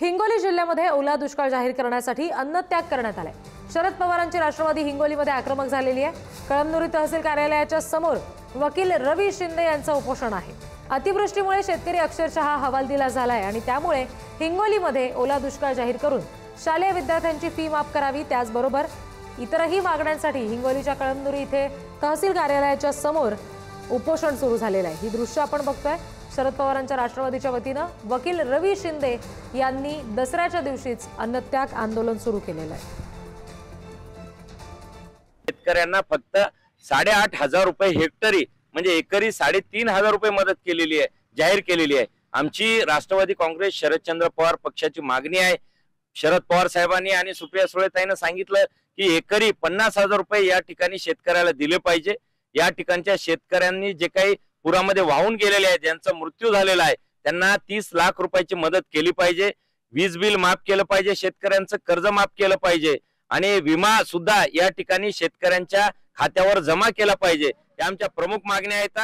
हिंगोली जिल्ह्यामध्ये ओला दुष्काळ जाहीर करण्यासाठी अन्नत्याग करण्यात आलाय। शरद पवारांची राष्ट्रवादी हिंगोलीमध्ये आक्रमक झालेली आहे। कळमनुरी तहसील कार्यालयाच्या समोर वकील रवी शिंदे यांचं उपोषण आहे। अतिवृष्टीमुळे शेतकरी अक्षरशः हवालदिला झालाय आणि त्यामुळे हिंगोलीमध्ये ओला दुष्काळ जाहीर करून शालेय विद्यार्थ्यांची फी माफ करावी, त्याचबरोबर इतरही मागण्यांसाठी हिंगोलीच्या कळमनुरी इथे तहसील कार्यालयाच्या समोर उपोषण सुरू झालेलं आहे। ही दृश्य आपण बघतोय। शरद पवारांच्या राष्ट्रवादीच्या वतीने वकील रवी शिंदे यांनी दसऱ्याच्या दिवशीच अन्नत्याग आंदोलन सुरू केलेलं आहे। शेतकऱ्यांना फक्त 8,500 रुपये हेक्टरी म्हणजे एकरी 3,500 रुपये मदत केलेली आहे, जाहीर केलेली आहे। आमची राष्ट्रवादी काँग्रेस शरदचंद्र पवार पक्षाची मागणी आहे। शरद पवार साहेबांनी आणि सुप्रिया सुळेताईंनी सांगितलं की एकरी 50,000 रुपये या ठिकाणी शेतकऱ्याला दिले पाहिजे। या ठिकाणच्या शेतकऱ्यांनी जे काही पुरामध्ये वाहून गेलेले आहेत, ज्यांचा मृत्यू झालेला आहे, त्यांना 30 लाख रुपयाची मदत केली पाहिजे। वीज बिल माफ केलं पाहिजे, शेतकऱ्यांचं कर्ज माफ केलं पाहिजे आणि विमा सुद्धा या ठिकाणी शेतकऱ्यांच्या खात्यावर जमा केला पाहिजे। या आमच्या प्रमुख मागण्या आहेत।